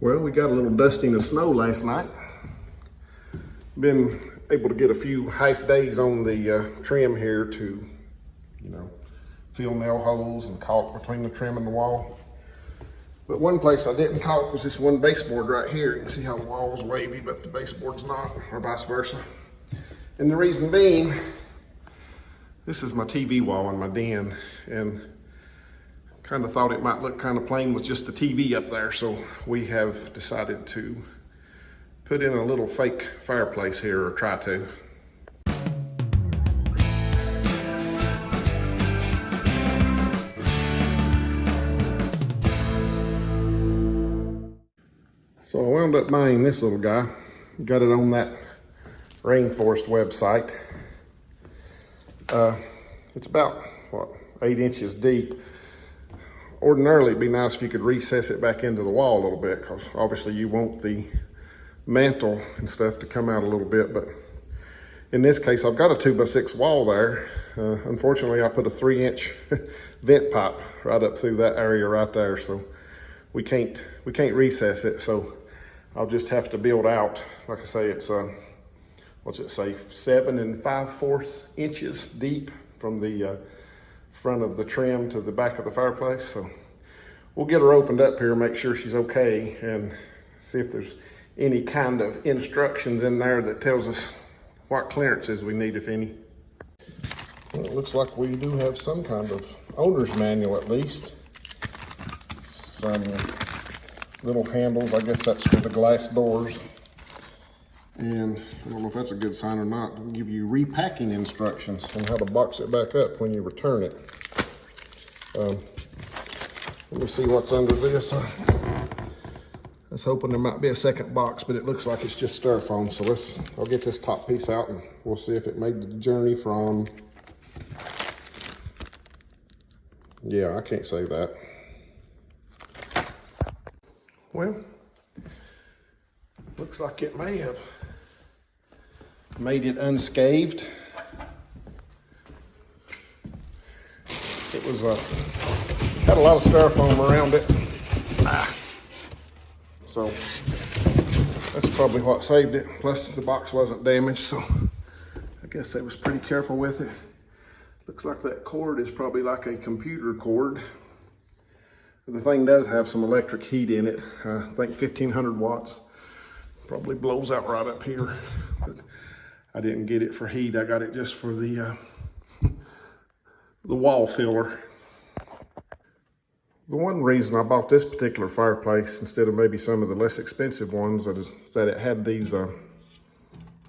Well, we got a little dusting of snow last night. Been able to get a few half days on the trim here to, fill nail holes and caulk between the trim and the wall. But one place I didn't caulk was this one baseboard right here. You can see how the wall's wavy, but the baseboard's not, or vice versa. And the reason being, this is my TV wall in my den, and kind of thought it might look kind of plain with just the TV up there, so we have decided to put in a little fake fireplace here, or try to. So I wound up buying this little guy. Got it on that Rainforest website. It's about, 8 inches deep. Ordinarily, it'd be nice if you could recess it back into the wall a little bit, because obviously you want the mantel and stuff to come out a little bit. But in this case, I've got a 2x6 wall there. Unfortunately, I put a 3-inch vent pipe right up through that area right there, so we can't recess it. So I'll just have to build out. Like I say, it's 7 5/4 inches deep from the front of the trim to the back of the fireplace. So we'll get her opened up here, make sure she's okay, and see if there's any kind of instructions in there that tells us what clearances we need, if any. Well, it looks like we do have some kind of owner's manual, at least. Some little handles, I guess that's for the glass doors. And I don't know if that's a good sign or not. It'll give you repacking instructions on how to box it back up when you return it. Let me see what's under this. I was hoping there might be a second box, but it looks like it's just styrofoam. So I'll get this top piece out and we'll see if it made the journey from, yeah, I can't say that. Well, looks like it may have made it unscathed. It was had a lot of styrofoam around it. So that's probably what saved it. Plus the box wasn't damaged, so I guess they was pretty careful with it. Looks like that cord is probably like a computer cord. The thing does have some electric heat in it. I think 1500 watts. Probably blows out right up here. But I didn't get it for heat. I got it just for the wall filler. The one reason I bought this particular fireplace instead of maybe some of the less expensive ones is that it had these,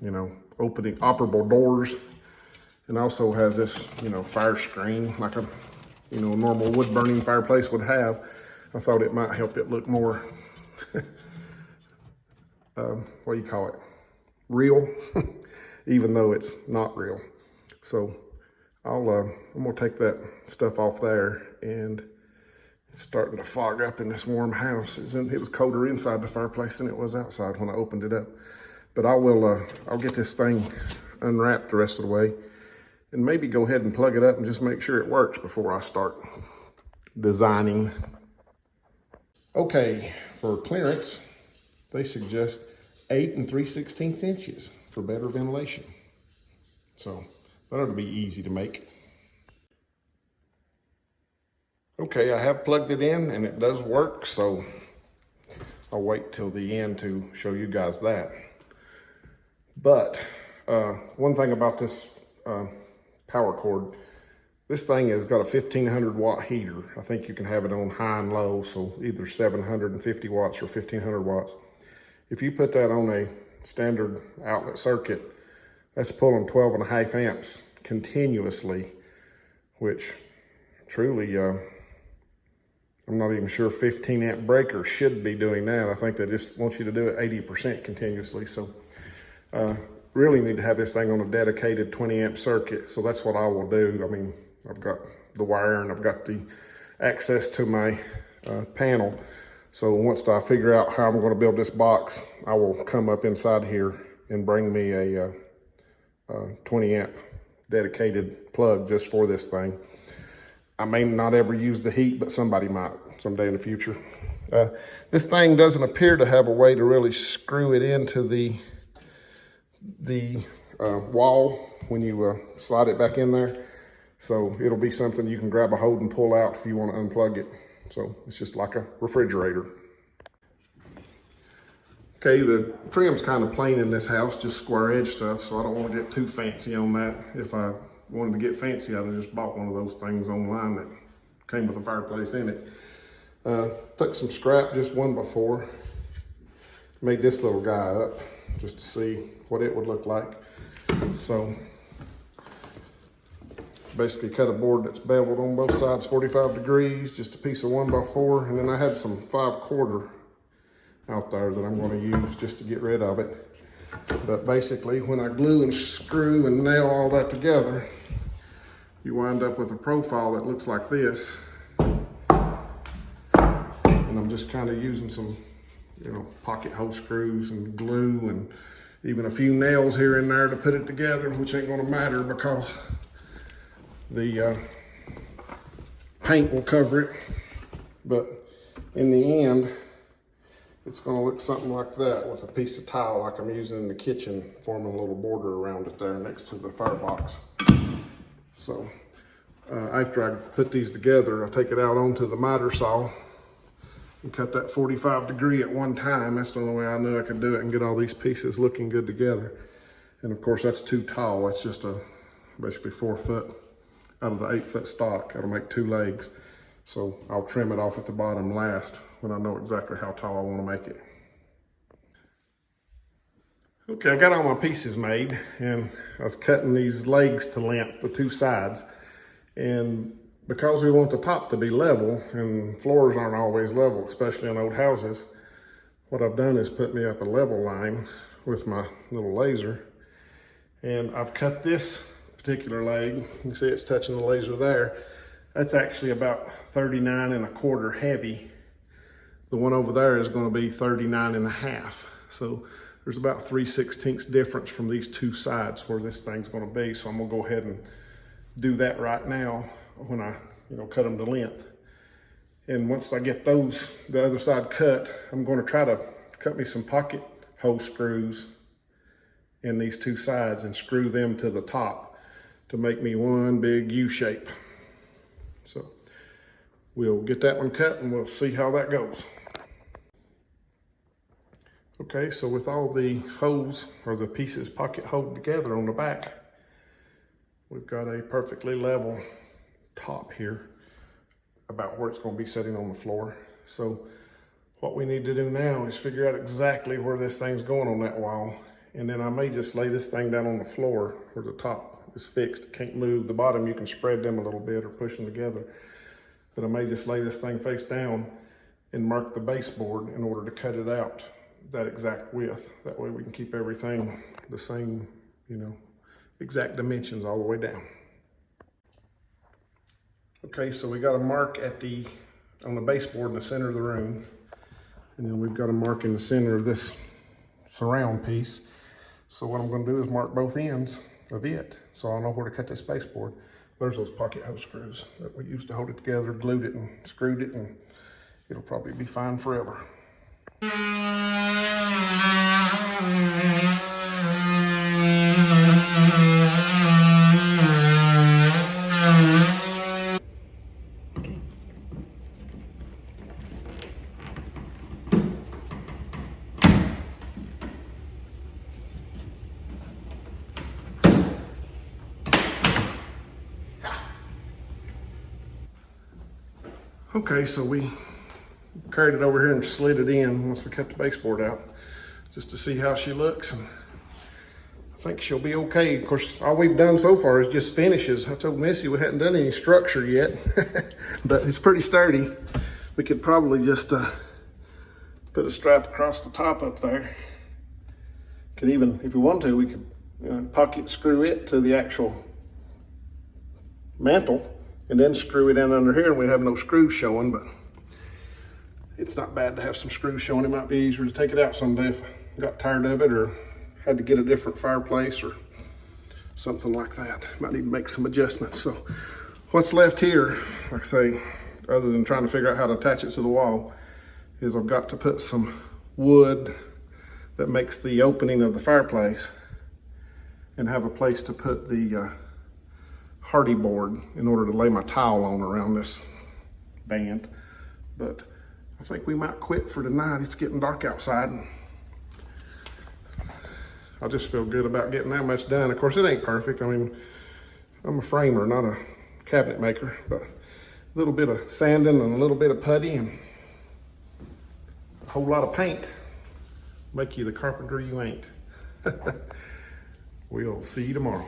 operable doors, and also has this, fire screen like a, normal wood burning fireplace would have. I thought it might help it look more, real, even though it's not real. So I'm gonna take that stuff off there, and it's starting to fog up in this warm house. It was colder inside the fireplace than it was outside when I opened it up. But I'll get this thing unwrapped the rest of the way, and maybe go ahead and plug it up and just make sure it works before I start designing. Okay, for clearance, they suggest 8 3/16 inches for better ventilation. So that ought to be easy to make. Okay, I have plugged it in and it does work, so I'll wait till the end to show you guys that. But one thing about this power cord, this thing has got a 1500 watt heater. I think you can have it on high and low, so either 750 watts or 1500 watts. If you put that on a standard outlet circuit, that's pulling 12.5 amps continuously, which truly, I'm not even sure 15 amp breakers should be doing that. I think they just want you to do it 80% continuously. So really need to have this thing on a dedicated 20 amp circuit. So that's what I will do. I mean, I've got the wire and I've got the access to my panel. So once I figure out how I'm going to build this box, I will come up inside here and bring me a 20 amp dedicated plug just for this thing. I may not ever use the heat, but somebody might. someday in the future. This thing doesn't appear to have a way to really screw it into the wall when you slide it back in there. So it'll be something you can grab a hold and pull out if you want to unplug it. So it's just like a refrigerator. Okay, the trim's kind of plain in this house, just square edge stuff, so I don't want to get too fancy on that. If I wanted to get fancy, I'd have just bought one of those things online that came with a fireplace in it. Took some scrap, just 1x4. Made this little guy up just to see what it would look like. So basically cut a board that's beveled on both sides 45 degrees, just a piece of 1x4, and then I had some 5/4 out there that I'm going to use just to get rid of it. But basically when I glue and screw and nail all that together, you wind up with a profile that looks like this. And I'm just kind of using some, pocket hole screws and glue and even a few nails here and there to put it together, which ain't going to matter because the paint will cover it. But in the end, it's going to look something like that with a piece of tile like I'm using in the kitchen, forming a little border around it there next to the firebox. So after I put these together, I take it out onto the miter saw and cut that 45 degree at one time. That's the only way I knew I could do it and get all these pieces looking good together. And of course that's too tall. That's just basically 4 foot out of the 8 foot stock. That'll make 2 legs. So I'll trim it off at the bottom last when I know exactly how tall I want to make it. Okay, I got all my pieces made and I was cutting these legs to length, the 2 sides. And because we want the top to be level, and floors aren't always level, especially in old houses, what I've done is put me up a level line with my little laser. And I've cut this particular leg. You can see it's touching the laser there. That's actually about 39 1/4 heavy. The one over there is going to be 39 1/2. So there's about 3/16 difference from these 2 sides where this thing's going to be. So I'm going to go ahead and do that right now when I cut them to length. And once I get the other side cut, I'm going to try to cut me some pocket hole screws in these 2 sides and screw them to the top to make me one big U shape. So we'll get that one cut and we'll see how that goes. Okay, so with all the holes or the pieces pocket holed together on the back, we've got a perfectly level top here about where it's going to be sitting on the floor. So what we need to do now is figure out exactly where this thing's going on that wall. And then I may just lay this thing down on the floor where the top is fixed, it can't move. The bottom, you can spread them a little bit or push them together. But I may just lay this thing face down and mark the baseboard in order to cut it out that exact width. That way we can keep everything the same, exact dimensions all the way down. Okay, so we got a mark on the baseboard in the center of the room. And then we've got a mark in the center of this surround piece. So what I'm going to do is mark both ends of it, so I'll know where to cut this baseboard. There's those pocket hole screws that we used to hold it together, glued it and screwed it, and it'll probably be fine forever. Okay, so we carried it over here and slid it in once we cut the baseboard out, just to see how she looks. And I think she'll be okay. Of course, all we've done so far is just finishes. I told Missy we hadn't done any structure yet, but it's pretty sturdy. We could probably just put a strap across the top up there. Could even, if we want to, we could pocket screw it to the actual mantle and then screw it in under here, and we'd have no screws showing, but it's not bad to have some screws showing. It might be easier to take it out someday if I got tired of it or had to get a different fireplace or something like that. Might need to make some adjustments. So what's left here, like I say, other than trying to figure out how to attach it to the wall, is I've got to put some wood that makes the opening of the fireplace and have a place to put the hardy board in order to lay my towel on around this band. But I think we might quit for tonight. It's getting dark outside. I just feel good about getting that much done. Of course, it ain't perfect. I mean, I'm a framer, not a cabinet maker, but a little bit of sanding and a little bit of putty and a whole lot of paint make you the carpenter you ain't. We'll see you tomorrow.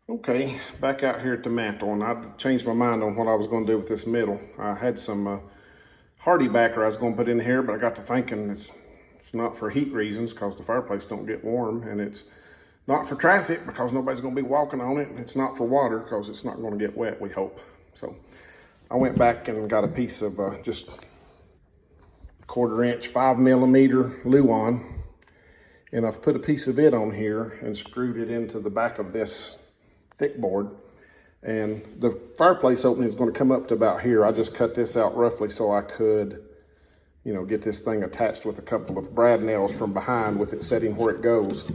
Okay, back out here at the mantle, and I changed my mind on what I was going to do with this middle. I had some hardy backer I was going to put in here, but I got to thinking it's not for heat reasons because the fireplace don't get warm, and it's not for traffic because nobody's going to be walking on it, and it's not for water because it's not going to get wet, we hope. So I went back and got a piece of just 1/4 inch 5mm Luan, and I've put a piece of it on here and screwed it into the back of this thick board. And the fireplace opening is going to come up to about here. I just cut this out roughly so I could, you know, get this thing attached with a couple of brad nails from behind with it setting where it goes,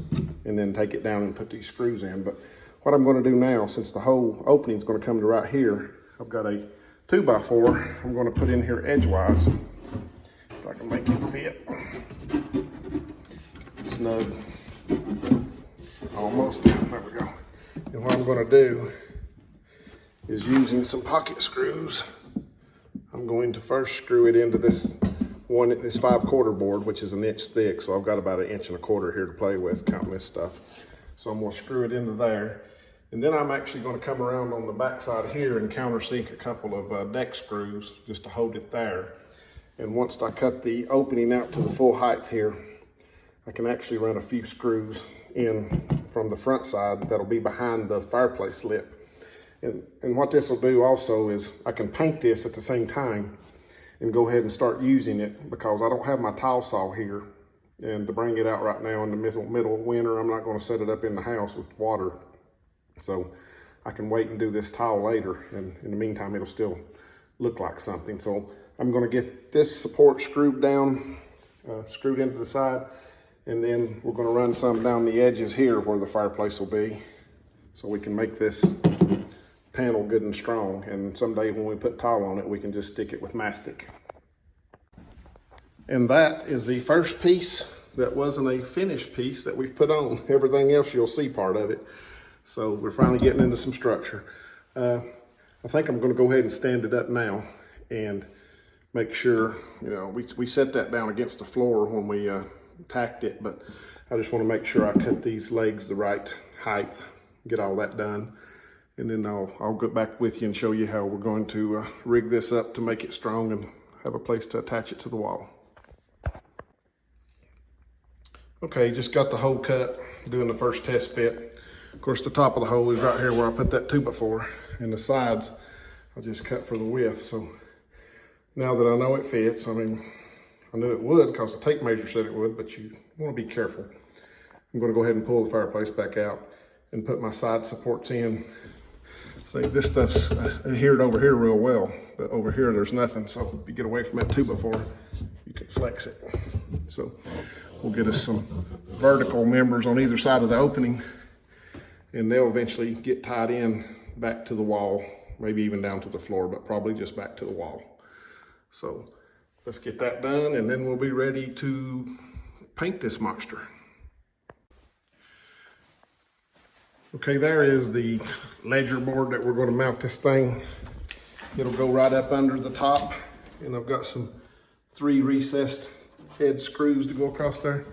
and then take it down and put these screws in. But what I'm going to do now, since the whole opening is going to come to right here, I've got a 2x4 I'm going to put in here edgewise. If I can make it fit. Snug. Almost. There we go. And what I'm going to do is, using some pocket screws, I'm going to first screw it into this 5/4 board, which is 1 inch thick. So I've got about 1 1/4 inches here to play with, counting this stuff. So I'm going to screw it into there. And then I'm actually going to come around on the back side here and countersink a couple of deck screws just to hold it there. And once I cut the opening out to the full height here, I can actually run a few screws in from the front side that'll be behind the fireplace lip. And what this will do also is I can paint this at the same time and go ahead and start using it, because I don't have my tile saw here. And to bring it out right now in the middle of winter, I'm not going to set it up in the house with water. So I can wait and do this tile later, and in the meantime it'll still look like something. So I'm going to get this support screwed down, screwed into the side, and then we're going to run some down the edges here where the fireplace will be, so we can make this panel good and strong. And someday when we put tile on it, we can just stick it with mastic. And that is the first piece that wasn't a finished piece that we've put on. Everything else you'll see part of it. So we're finally getting into some structure. I think I'm going to go ahead and stand it up now and make sure, you know, we set that down against the floor when we tacked it, but I just want to make sure I cut these legs the right height, get all that done, and then I'll get back with you and show you how we're going to rig this up to make it strong and have a place to attach it to the wall. Okay, just got the hole cut, doing the first test fit. Of course, the top of the hole is right here where I put that 2x4, and the sides I just cut for the width. So now that I know it fits, I mean, I knew it would because the tape measure said it would, but you want to be careful. I'm going to go ahead and pull the fireplace back out and put my side supports in. See, this stuff's adhered over here real well, but over here there's nothing. So if you get away from that 2x4, you can flex it. So we'll get us some vertical members on either side of the opening, and they'll eventually get tied in back to the wall, maybe even down to the floor, but probably just back to the wall. So let's get that done, and then we'll be ready to paint this monster. Okay, there is the ledger board that we're going to mount this thing. It'll go right up under the top, and I've got some 3 recessed head screws to go across there.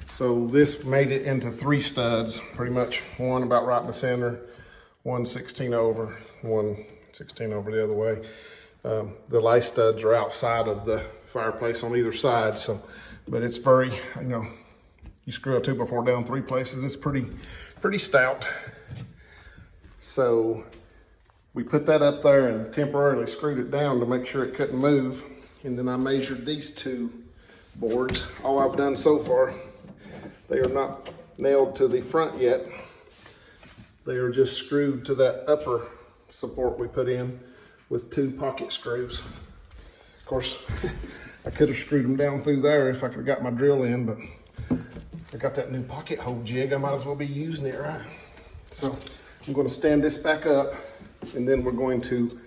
So this made it into 3 studs, pretty much, one about right in the center, one 16 over, one 16 over the other way. The lay studs are outside of the fireplace on either side, so, but it's very, you know, you screw a 2x4 down 3 places, it's pretty stout. So we put that up there and temporarily screwed it down to make sure it couldn't move. And then I measured these 2 boards. All I've done so far, they are not nailed to the front yet. They are just screwed to that upper support we put in with 2 pocket screws. Of course, I could have screwed them down through there if I could have got my drill in, but I got that new pocket hole jig. I might as well be using it, right? So I'm going to stand this back up, and then we're going to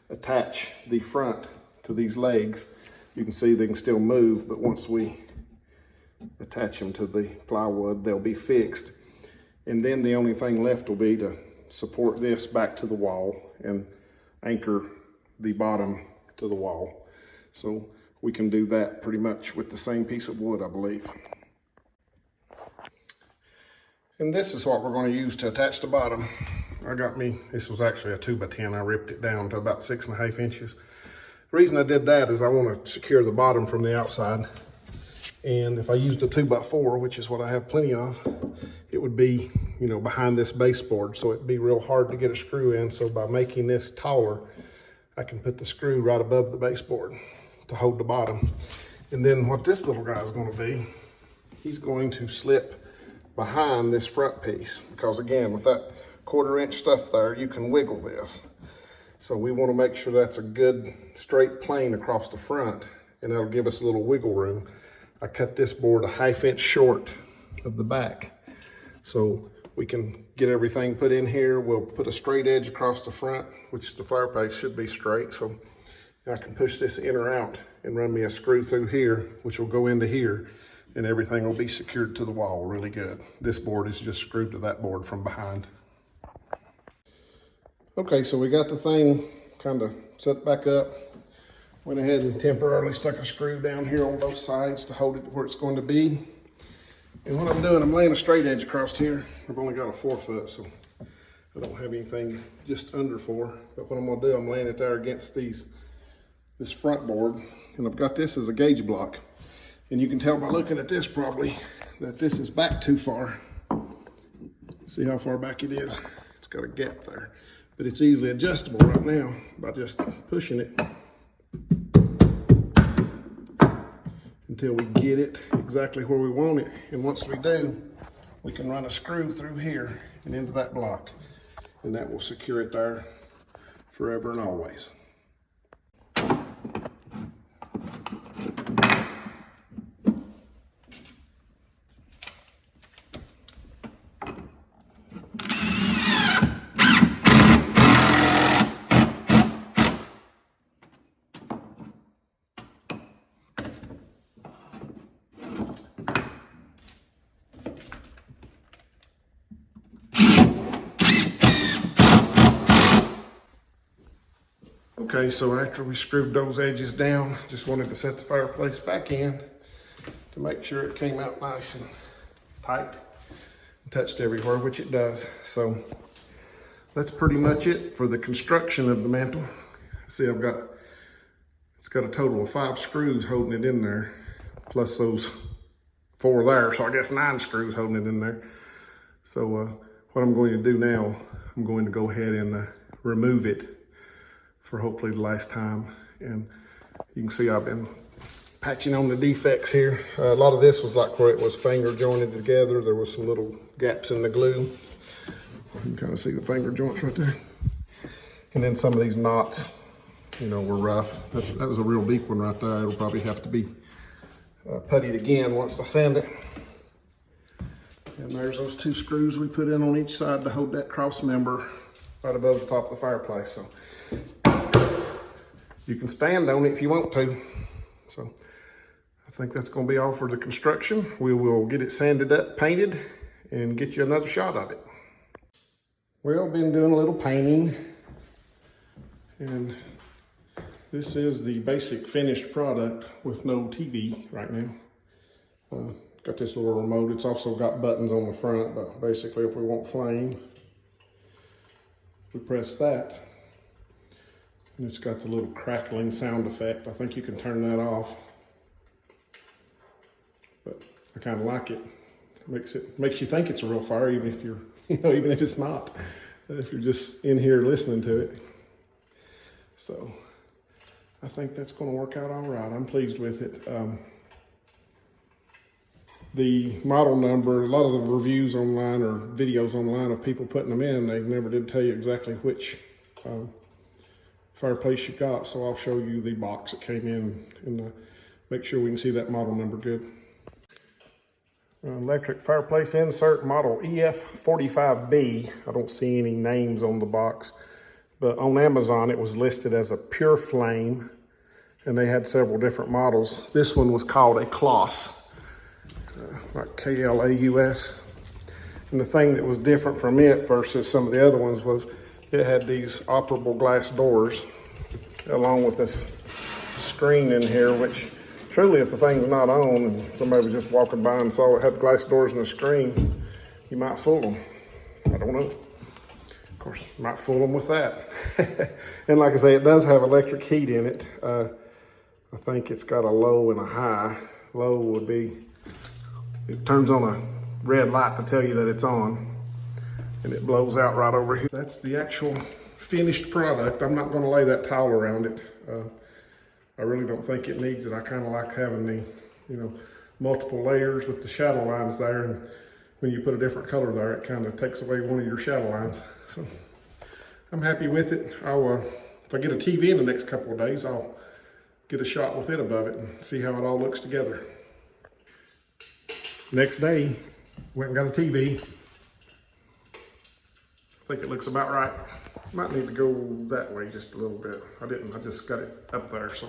attach the front to these legs. You can see they can still move, but once we attach them to the plywood, they'll be fixed. And then the only thing left will be to support this back to the wall and anchor the bottom to the wall. So we can do that pretty much with the same piece of wood, I believe. And this is what we're going to use to attach the bottom. This was actually a 2x10. I ripped it down to about 6.5 inches. The reason I did that is I want to secure the bottom from the outside. And if I used a 2x4, which is what I have plenty of, it would be, you know, behind this baseboard. So it'd be real hard to get a screw in. So by making this taller, I can put the screw right above the baseboard to hold the bottom. And then what this little guy is going to be, he's going to slip behind this front piece, because again, with that 1/4 inch stuff there, you can wiggle this. So we want to make sure that's a good straight plane across the front, and that'll give us a little wiggle room. I cut this board 1/2 inch short of the back, so we can get everything put in here. We'll put a straight edge across the front, which the fireplace should be straight. So I can push this in or out and run me a screw through here, which will go into here, and everything will be secured to the wall really good. This board is just screwed to that board from behind. Okay, so we got the thing kind of set back up. Went ahead and temporarily stuck a screw down here on both sides to hold it where it's going to be. And what I'm doing, I'm laying a straight edge across here. I've only got a 4 foot, so I don't have anything just under 4. But what I'm gonna do, I'm laying it there against this front board, and I've got this as a gauge block. And you can tell by looking at this probably that this is back too far. See how far back it is? It's got a gap there. But it's easily adjustable right now by just pushing it until we get it exactly where we want it. And once we do, we can run a screw through here and into that block, and that will secure it there forever and always. Okay, so after we screwed those edges down, just wanted to set the fireplace back in to make sure it came out nice and tight and touched everywhere, which it does. So that's pretty much it for the construction of the mantel. See, it's got a total of 5 screws holding it in there, plus those 4 there. So I guess 9 screws holding it in there. So what I'm going to do now, I'm going to go ahead and remove it for hopefully the last time. And you can see I've been patching on the defects here. A lot of this was like where it was finger jointed together. There was some little gaps in the glue. You can kind of see the finger joints right there. And then some of these knots, you know, were rough. That was a real deep one right there. It'll probably have to be puttied again once I sand it. And there's those 2 screws we put in on each side to hold that cross member right above the top of the fireplace. So you can stand on it if you want to. So I think that's going to be all for the construction. We will get it sanded up, painted, and get you another shot of it. Well, been doing a little painting, and this is the basic finished product with no TV right now. Got this little remote. It's also got buttons on the front, but basically if we want flame, we press that. And it's got the little crackling sound effect. I think you can turn that off, but I kind of like it. Makes you think it's a real fire, even if you're, even if it's not. If you're just in here listening to it. So I think that's going to work out all right. I'm pleased with it. The model number, a lot of the reviews online or videos online of people putting them in, they never did tell you exactly which Fireplace you got, so I'll show you the box that came in and make sure we can see that model number good. Electric fireplace insert model EF45B. I don't see any names on the box, but on Amazon it was listed as a pure flame, and they had several different models. This one was called a Klaus, like K-L-A-U-S. And the thing that was different from it versus some of the other ones was it had these operable glass doors along with this screen in here, which truly, if the thing's not on and somebody was just walking by and saw it had glass doors and a screen, you might fool them. I don't know. Of course, you might fool them with that. And like I say, it does have electric heat in it. I think it's got a low and a high. Low would be, it turns on a red light to tell you that it's on, and it blows out right over here. That's the actual finished product. I'm not going to lay that towel around it. I really don't think it needs it. I kind of like having the, multiple layers with the shadow lines there, and when you put a different color there, it kind of takes away one of your shadow lines. So I'm happy with it. If I get a TV in the next couple of days, I'll get a shot with it above it and see how it all looks together. Next day, went and got a TV. I think it looks about right. Might need to go that way just a little bit. I didn't, I just got it up there, so.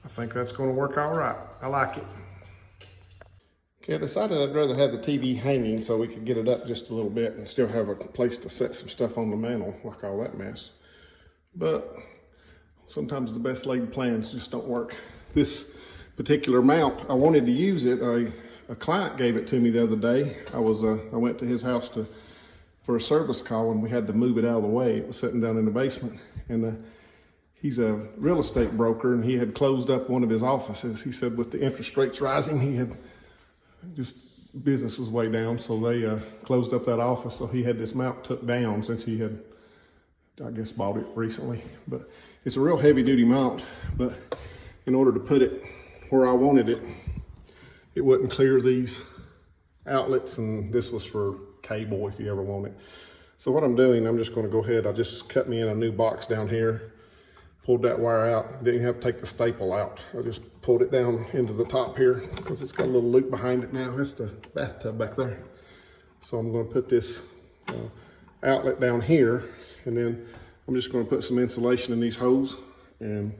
I think that's gonna work all right. I like it. Okay, I decided I'd rather have the TV hanging so we could get it up just a little bit and still have a place to set some stuff on the mantle, like all that mess. But sometimes the best laid plans just don't work. This particular mount, I wanted to use it. A client gave it to me the other day. I went to his house for a service call, and we had to move it out of the way. It was sitting down in the basement, and he's a real estate broker, and he had closed up one of his offices. He said with the interest rates rising, he had business was way down, so they closed up that office. So he had this mount took down since he had, I guess, bought it recently. But it's a real heavy duty mount, but in order to put it where I wanted it, it wouldn't clear these outlets, and this was for cable if you ever want it. So what I'm doing, I'm just gonna go ahead, I just cut me in a new box down here, pulled that wire out, didn't have to take the staple out. I just pulled it down into the top here because it's got a little loop behind it now. That's the bathtub back there. So I'm gonna put this outlet down here, and then I'm just gonna put some insulation in these holes and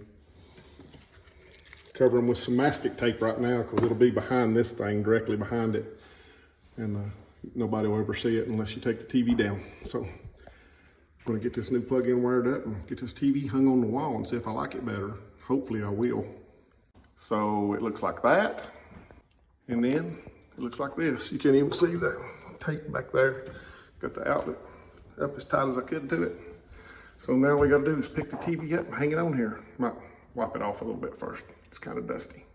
cover them with some mastic tape right now because it'll be behind this thing, directly behind it. And nobody will ever see it unless you take the TV down. So I'm gonna get this new plug-in wired up and get this TV hung on the wall and see if I like it better. Hopefully I will. So it looks like that. And then it looks like this. You can't even see the tape back there. Got the outlet up as tight as I could to it. So now all we gotta do is pick the TV up and hang it on here. Might wipe it off a little bit first. It's kind of dusty.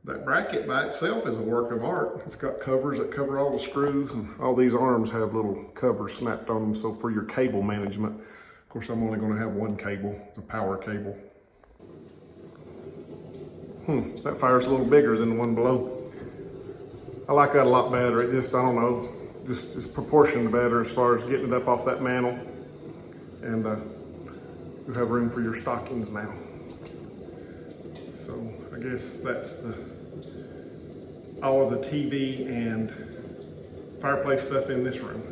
That bracket by itself is a work of art. It's got covers that cover all the screws, and all these arms have little covers snapped on them, so for your cable management. Of course, I'm only gonna have one cable, the power cable. That fire's a little bigger than the one below. I like that a lot better. It just, I don't know, just it's proportioned better as far as getting it up off that mantle. And you have room for your stockings now. So I guess that's all of the TV and fireplace stuff in this room.